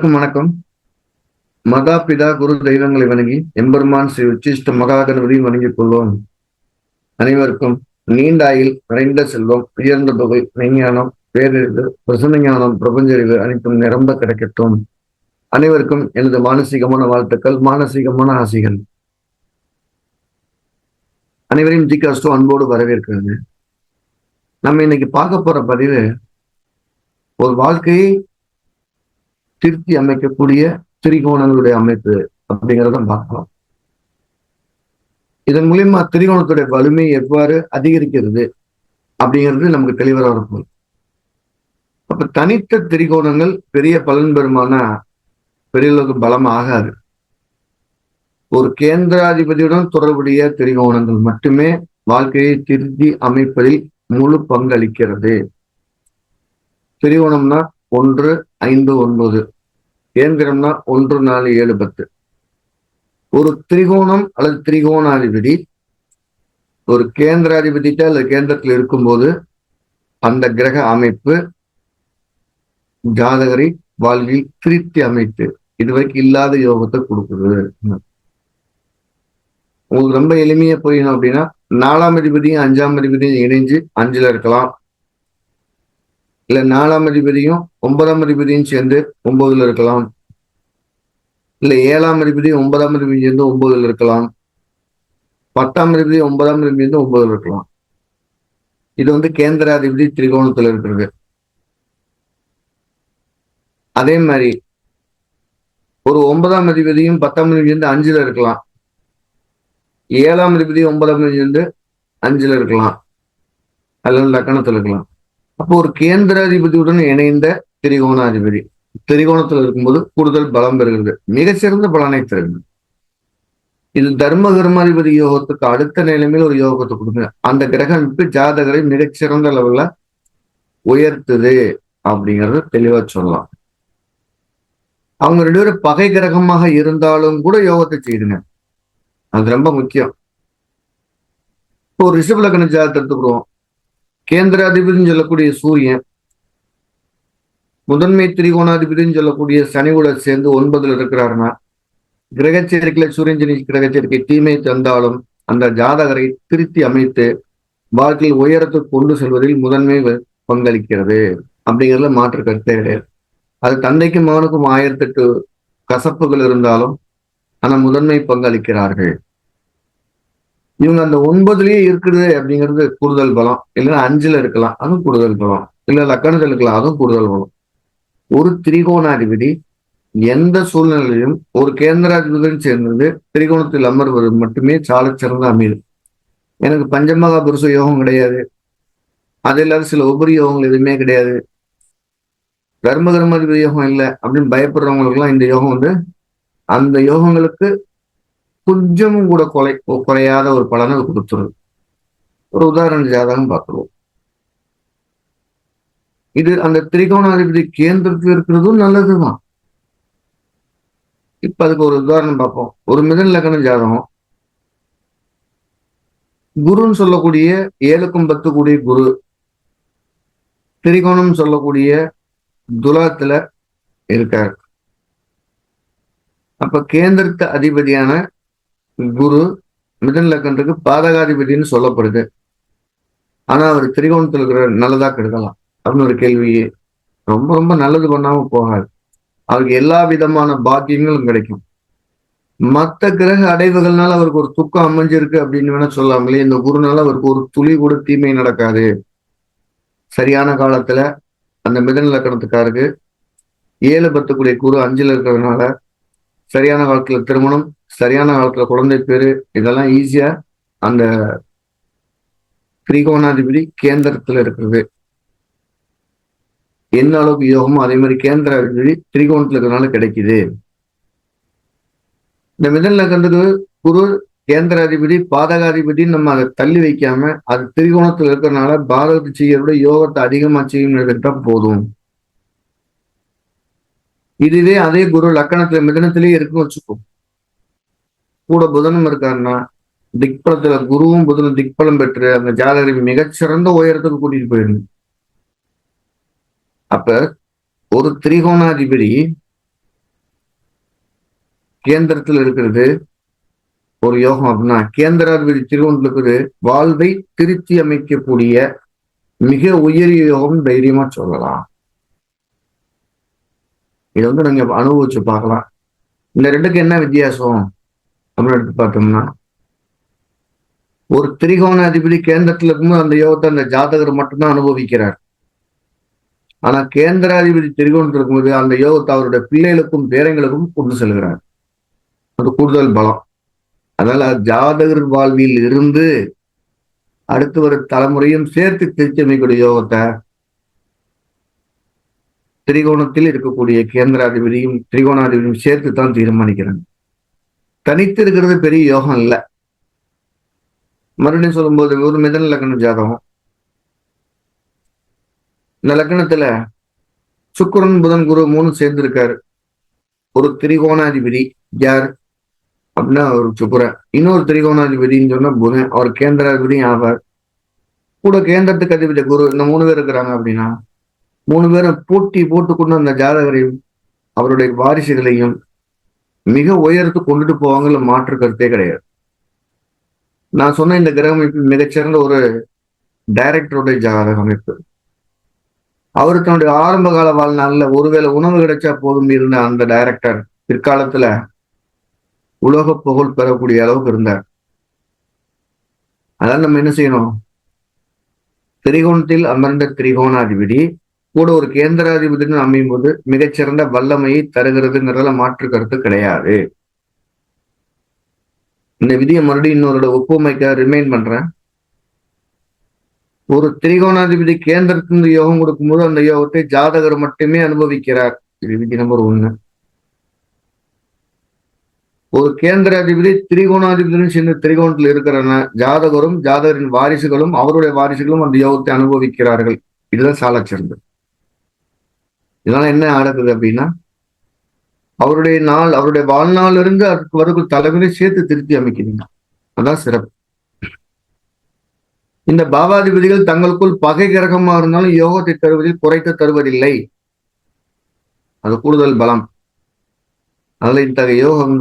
அனைவருக்கும் வணக்கம். மகா பிதா குரு தெய்வங்களை வணங்கி எம்பெருமான் ஸ்ரீ உச்சிஷ்ட மகா கணபதியும் வணங்கிக் கொள்வோம். அனைவருக்கும் நீண்ட ஆயுள், நிறைந்த செல்வம், உயர்ந்த தொகை, மெய்ஞானம், பேரறிவு, பிரசன்ன ஞானம், பிரபஞ்சறிவு அனைத்தும் நிரம்ப கிடைக்கட்டும். அனைவருக்கும் எனது மானசீகமான வாழ்த்துக்கள், மானசீகமான ஆசைகள். அனைவரையும் ஜிகாஸ்டோ அன்போடு வரவேற்கிறது. நம்ம இன்னைக்கு பார்க்க போற பதிவு ஒரு வாழ்க்கையை திருத்தி அமைக்கக்கூடிய திரிகோணங்களுடைய அமைப்பு அப்படிங்கிறத பார்க்கலாம். இதன் மூலியமா திரிகோணத்துடைய வலிமை எவ்வாறு அதிகரிக்கிறது அப்படிங்கிறது நமக்கு தெளிவாக இருக்கும். அப்ப தனித்த திரிகோணங்கள் பெரிய பலன் பெறுமானா பெரிய அளவுக்கு பலம் ஆகாது. ஒரு கேந்திராதிபதியுடன் தொடர்புடைய திரிகோணங்கள் மட்டுமே வாழ்க்கையை திருத்தி அமைப்பதில் முழு பங்களிக்கிறது. திரிகோணம்னா 1, 5, 9, கேந்திரம்னா 1, 4, 7, 10. ஒரு திரிகோணம் அல்லது திரிகோணாதிபதி ஒரு கேந்திராதிபதிட்ட அல்லது கேந்திரத்தில் இருக்கும்போது அந்த கிரக அமைப்பு ஜாதகரை வாழ்வில் திருத்தி அமைத்து இதுவரைக்கும் இல்லாத யோகத்தை கொடுக்குது. உங்களுக்கு ரொம்ப எளிமையா புரியணும் அப்படின்னா 4ஆம் அதிபதியும் 5ஆம் அதிபதியும் இணைஞ்சு 5ல இருக்கலாம். இல்ல 4ஆம் அதிபதியும் 9ஆம் அதிபதியும் சேர்ந்து 9ல இருக்கலாம். இல்ல 7ஆம் அதிபதி 9ஆம் அதிபதி சேர்ந்து 9ல இருக்கலாம். 10ஆம் அதிபதி 9ஆம் அதிபதி சேர்ந்து 9ல இருக்கலாம். இது கேந்திராதிபதி திரிகோணத்துல இருக்கிறது. அதே மாதிரி ஒரு 9ஆம் அதிபதியும் 10ஆம் அதிபதி சேர்ந்து 5ல இருக்கலாம். 7ஆம் அதிபதி 9ஆம் அதிபதி சேர்ந்து 5ல இருக்கலாம். அல்லது லக்கணத்துல இருக்கலாம். அப்போ ஒரு கேந்திராதிபதியுடன் இணைந்த திரிகோணாதிபதி திரிகோணத்தில் இருக்கும்போது கூடுதல் பலம் பெறுகிறது, மிகச்சிறந்த பலனை தருகிறது. இது தர்ம கர்மாதிபதி யோகத்துக்கு அடுத்த நிலைமையில் ஒரு யோகத்தை கொடுக்குங்க. அந்த கிரகனுக்கு ஜாதகரை மிகச்சிறந்த அளவுல உயர்த்துது அப்படிங்கறது தெளிவா சொல்லலாம். அவங்க 2 பேரும் பகை கிரகமாக இருந்தாலும் கூட யோகத்தை செய்யுதுங்க. அது ரொம்ப முக்கியம். இப்போ ஒரு ரிஷப லக்ன ஜாதகத்தை எடுத்துக்கிடுவோம். கேந்திராதிபதினு சொல்லக்கூடிய சூரியன் முதன்மை திரிகோணாதிபதினு சொல்லக்கூடிய சனி கூட சேர்ந்து 9ல இருக்கிறாருன்னா கிரகச்சேர்க்கையில சூரியன் சனி கிரகச்சேர்க்கை தீமை தந்தாலும் அந்த ஜாதகரை திருத்தி அமைத்து வாழ்க்கையில் உயரத்துக்கு கொண்டு செல்வதில் முதன்மை பங்களிக்கிறது அப்படிங்கிறதுல மாற்று கருத்தே கிடையாது. அது தந்தைக்கும் மகனுக்கும் 1008 கசப்புகள் இருந்தாலும் ஆனா முதன்மை பங்களிக்கிறார்கள். இவங்க அந்த 9லயே இருக்குது அப்படிங்கிறது கூடுதல் பலம். இல்லைன்னா 5ல இருக்கலாம், அதுவும் கூடுதல் பலம். இல்ல லக்கணத்தில் இருக்கலாம், அதுவும் கூடுதல் பலம். ஒரு திரிகோணாதிபதி எந்த சூழ்நிலையிலும் ஒரு கேந்திராதிபதியுடன் சேர்ந்தது திரிகோணத்தில் அமர்வது மட்டுமே சால சிறந்த அமைது. எனக்கு பஞ்சமகா புருஷ யோகம் கிடையாது, அது இல்லாத சில உபரி யோகங்கள் எதுவுமே கிடையாது, தர்ம கர்மாதிபதி யோகம் இல்லை அப்படின்னு பயப்படுறவங்களுக்கு எல்லாம் இந்த யோகம் அந்த யோகங்களுக்கு கொஞ்சமும் கூட குறையாத ஒரு பலனை கொடுத்துருது. ஒரு உதாரண ஜாதகம் பார்த்துருவோம். இது அந்த திரிகோணாதிபதி கேந்திரத்தில் இருக்கிறதும் நல்லதுதான். இப்ப அதுக்கு ஒரு உதாரணம் பார்ப்போம். ஒரு மிதன லக்ன ஜாதகம், குருன்னு சொல்லக்கூடிய 7க்கும் 10 கூடிய குரு திரிகோணம் சொல்லக்கூடிய துலாத்துல இருக்கார். அப்ப கேந்திரத்து அதிபதியான குரு மிதன லக்னத்துக்கு பாதகாதிபதினு சொல்லப்படுது. ஆனா அவர் திரிகோணத்தில் இருக்கிற நல்லதா கெடுக்கலாம் அப்படின்னு ஒரு கேள்வி. ரொம்ப ரொம்ப நல்லது பண்ணாம போகாது. அவருக்கு எல்லா விதமான பாக்கியங்களும் கிடைக்கும். மற்ற கிரக அடைவுகள்னால அவருக்கு ஒரு துக்கம் அமைஞ்சிருக்கு அப்படின்னு வேணா சொல்லாமலே இந்த குருனால அவருக்கு ஒரு துளி கூட தீமை நடக்காது. சரியான காலத்துல அந்த மிதன லக்னத்துக்காருக்கு 7, 10 கூடிய குரு 5ல இருக்கிறதுனால சரியான காலத்துல திருமணம், சரியான காலத்துல குழந்தை பேரு, இதெல்லாம் ஈஸியா அந்த திரிகோணாதிபதி கேந்திரத்துல இருக்கிறது. என்ன அளவுக்கு யோகமோ அதே மாதிரி கேந்திராதிபதி திரிகோணத்துல இருக்கிறதுனால கிடைக்குது. இந்த மிதன லக்னத்துக்கு குரு கேந்திராதிபதி பாதகாதிபதினு நம்ம அதை தள்ளி வைக்காம அது திரிகோணத்துல இருக்கிறதுனால பாதகத்தை செய்யறோட யோகத்தை அதிகமா செய்யும் எடுத்துட்டா போதும். இதுவே அதே குரு லக்கணத்துல மிதனத்திலேயே இருக்குன்னு வச்சுக்கோ, கூட புதனும் இருக்காருன்னா திக்பலத்துல குருவும் புதனும் திக்பலம் பெற்று அந்த ஜாதகரை மிகச்சிறந்த உயரத்துக்கு கூட்டிட்டு போயிருக்கு. அப்ப ஒரு திரிகோணாதிபதி கேந்திரத்தில் இருக்கிறது ஒரு யோகம் அப்படின்னா, கேந்திராதிபதி திரிகோணத்தில் இருக்குது வாழ்வை திருத்தி அமைக்கக்கூடிய மிக உயரிய யோகம் தைரியமா சொல்லலாம். இதை நீங்க அனுபவிச்சு பார்க்கலாம். இந்த ரெண்டுக்கு என்ன வித்தியாசம் அப்படின்னு எடுத்து பார்த்தோம்னா, ஒரு திரிகோண அதிபதி கேந்திரத்துல இருக்கும்போது அந்த யோகத்தை அந்த ஜாதகர் மட்டும்தான் அனுபவிக்கிறார். ஆனா கேந்திராதிபதி திரிகோணத்தில் இருக்கும்போது அந்த யோகத்தை அவருடைய பிள்ளைகளுக்கும் பேரங்களுக்கும் கொண்டு செல்கிறார். அது கூடுதல் பலம். அதனால ஜாதகர் வாழ்வில் இருந்து அடுத்து வரும் தலைமுறையும் சேர்த்து திருத்தி அமைக்கக்கூடிய யோகத்தை திரிகோணத்தில் இருக்கக்கூடிய கேந்திராதிபதியும் திரிகோணாதிபதியும் சேர்த்து தான் தீர்மானிக்கிறாங்க. தனித்து இருக்கிறது பெரிய யோகம் இல்லை. மறுபடியும் சொல்லும்போது ஒரு மிதன லக்னம் ஜாதகம், இந்த லக்னத்துல சுக்கிரன் புதன் குரு 3 சேர்ந்து இருக்காரு. ஒரு திரிகோணாதிபதி யார் அப்படின்னா ஒரு சுக்கிரன், இன்னொரு திரிகோணாதிபதினு சொன்னா புதன், அவர் கேந்திராதிபதியும் ஆவார். கூட கேந்திரத்துக்கு அதிபதி குரு, இந்த 3 பேர் இருக்கிறாங்க அப்படின்னா 3 பேரும் போட்டி போட்டுக்கொண்டு அந்த ஜாதகரையும் அவருடைய வாரிசுகளையும் மிக உயரத்து கொண்டுட்டு போவாங்கன்னு மாற்று கருத்தே கிடையாது. நான் சொன்ன இந்த கிரக அமைப்பு மிகச்சிறந்த ஒரு டைரக்டருடைய ஜாதக அமைப்பு. அவரு தன்னுடைய ஆரம்ப கால வாழ்நாள்ல ஒருவேளை உணவு கிடைச்சா போதும் இருந்த அந்த டைரக்டர் பிற்காலத்துல உலக புகழ் பெறக்கூடிய அளவுக்கு இருந்தார். அதனால நம்ம என்ன செய்யணும், திரிகோணத்தில் அமர்ந்த திரிகோணாதிபதி கூட ஒரு கேந்திராதிபதினு அமையும் போது மிகச்சிறந்த வல்லமையை தருகிறதுங்கிறதுல மாற்று கருத்து கிடையாது. இந்த விதியை மறுபடியும் இன்னொரு ஒப்புமைக்காக ரிமைண்ட் பண்றேன். ஒரு திரிகோணாதிபதி கேந்திரத்திலிருந்து யோகம் கொடுக்கும்போது அந்த யோகத்தை ஜாதகர் மட்டுமே அனுபவிக்கிறார். இது விதி நம்பர் 1. ஒரு கேந்திராதிபதி திரிகோணாதிபதியும் சேர்ந்து திரிகோணத்தில் இருக்கிறன ஜாதகரும் ஜாதகரின் வாரிசுகளும் அவருடைய வாரிசுகளும் அந்த யோகத்தை அனுபவிக்கிறார்கள். இதுதான் சாலச்சிறந்தது. இதனால என்ன நடக்குது அப்படின்னா, அவருடைய வாழ்நாள் இருந்து அதுக்கு வரைக்கும் தலைவரை சேர்த்து திருத்தி அமைக்கிறீங்க. அதான் சிறப்பு. இந்த பாவாதிபதிகள் தங்களுக்குள் பகை கிரகமா இருந்தாலும் யோகத்தை தருவதில் குறைத்து தருவதில்லை. அது கூடுதல் பலம். அதுல இத்தகைய யோகம்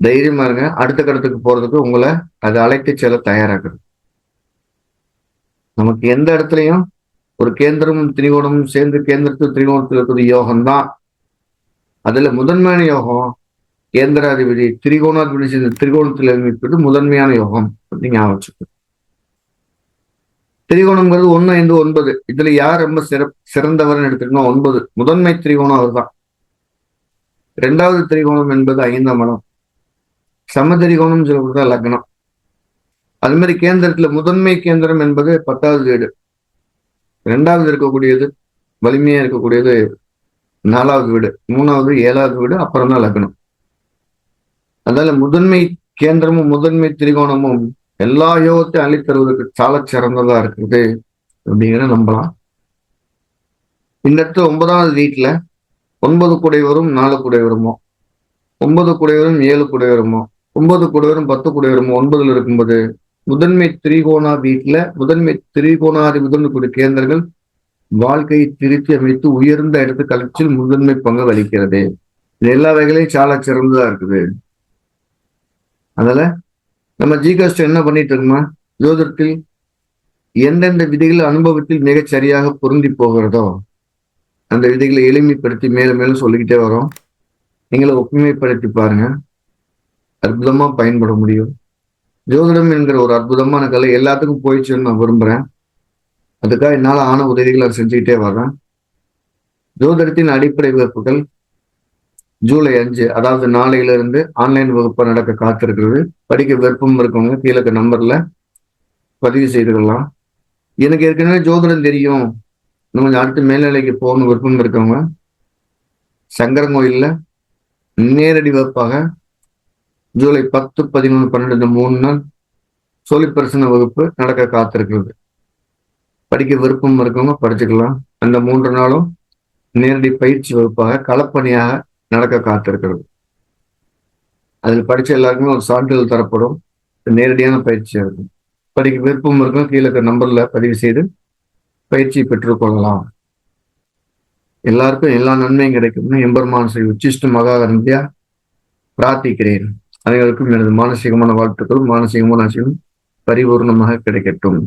தைரியமா இருங்க. அடுத்த கட்டத்துக்கு போறதுக்கு உங்களை அது அழைத்து செல்ல தயாராகுது. நமக்கு எந்த இடத்துலையும் ஒரு கேந்திரமும் திரிகோணமும் சேர்ந்து கேந்திரத்தில் திரிகோணத்தில் இருக்கிற யோகம் தான். அதுல முதன்மையான யோகம் கேந்திராதிபதி திரிகோணாதிபதி சேர்ந்த திரிகோணத்தில் இருக்கிறது முதன்மையான யோகம் அப்படின்னு ஞாபகம். திரிகோணம்ங்கிறது 1, 5, 9. இதுல யார் ரொம்ப சிறந்தவர்னு எடுத்துக்கணும், 9 முதன்மை திரிகோணம் அவர் தான். 2வது திரிகோணம் என்பது 5ஆம் இடம், சமதிரிகோணம் சொல்லப்படுறதா லக்னம். அது மாதிரி கேந்திரத்துல முதன்மை கேந்திரம் என்பது 10வது வீடு, 2வது இருக்கக்கூடியது வலிமையா இருக்கக்கூடியது 4வது வீடு, 3வது 7வது வீடு, அப்புறம் தான் லக்னம். அதனால முதன்மை கேந்திரமும் முதன்மை திரிகோணமும் எல்லா யோகத்தையும் அள்ளித்தருவதற்கு சால சிறந்ததா இருக்குது அப்படிங்கிற நம்பலாம். இந்த இடத்துல 9வது வீட்டுல 9 குடைவரும் 4 குடைவருமோ, 9 குடைவரும் 7 குடைவருமோ, 9 குடைவரும் 10 குடைவருமோ 9ல் இருக்கும்போது முதன்மை திரிகோணா வீட்டுல முதன்மை திரிகோணாதிபதி கேந்திரங்கள் வாழ்க்கையை திருத்தி அமைத்து உயர்ந்த இடத்து கலர்ச்சியில் முதன்மை பங்கு வகிக்கிறது. இது எல்லா வகையிலையும் சால சிறந்ததா இருக்குது. அதனால நம்ம ஜிகாஸ்ட் என்ன பண்ணிட்டு இருக்கோமா, ஜோதிடத்தில் எந்தெந்த விதிகள் அனுபவத்தில் மிகச் சரியாக பொருந்தி போகிறதோ அந்த விதிகளை எளிமைப்படுத்தி மேலும் மேலும் சொல்லிக்கிட்டே வரோம். நீங்களை ஒப்புமைப்படுத்தி பாருங்க, அற்புதமா பயன்பட முடியும். ஜோதிடம் என்கிற ஒரு அற்புதமான கலை எல்லாத்துக்கும் போயிடுச்சுன்னு நான் விரும்புறேன். அதுக்காக என்னால் ஆன உதவிகளை செஞ்சுக்கிட்டே வர்றேன். ஜோதிடத்தின் அடிப்படை வகுப்புகள் ஜூலை 5, அதாவது நாளையிலிருந்து ஆன்லைன் வகுப்பு நடக்க காத்திருக்கிறது. படிக்க விருப்பம் இருக்கவங்க கீழே நம்பர்ல பதிவு செய்துக்கலாம். எனக்கு ஏற்கனவே ஜோதிடம் தெரியும், இன்னும் கொஞ்சம் அடுத்து மேல்நிலைக்கு போகணும் விருப்பம் இருக்கவங்க சங்கரங்கோயில்ல நேரடி வகுப்பாக ஜூலை 10, 11, 12 இந்த 3 நாள் சோழிப்பரசன வகுப்பு நடக்க காத்திருக்கிறது. படிக்க விருப்பம் இருக்கவங்க படிச்சுக்கலாம். அந்த 3 நாளும் நேரடி பயிற்சி வகுப்பாக களப்பணியாக நடக்க காத்திருக்கிறது. அதில் படிச்ச எல்லாருக்குமே ஒரு சான்றிதழ் தரப்படும். நேரடியான பயிற்சியா இருக்கும். படிக்க விருப்பம் இருக்கும் கீழே நம்பர்ல பதிவு செய்து பயிற்சி பெற்றுக்கொள்ளலாம். எல்லாருக்கும் எல்லா நன்மையும் கிடைக்கும்னு எம்பெருமான் ஸ்ரீ உச்சிஷ்ட மகா வித்யா பிரார்த்திக்கிறேன். அனைவருக்கும் எனது மானசீகமான வாழ்த்துக்களும் மானசீகமான ஆசையும் பரிபூர்ணமாக கிடைக்கட்டும்.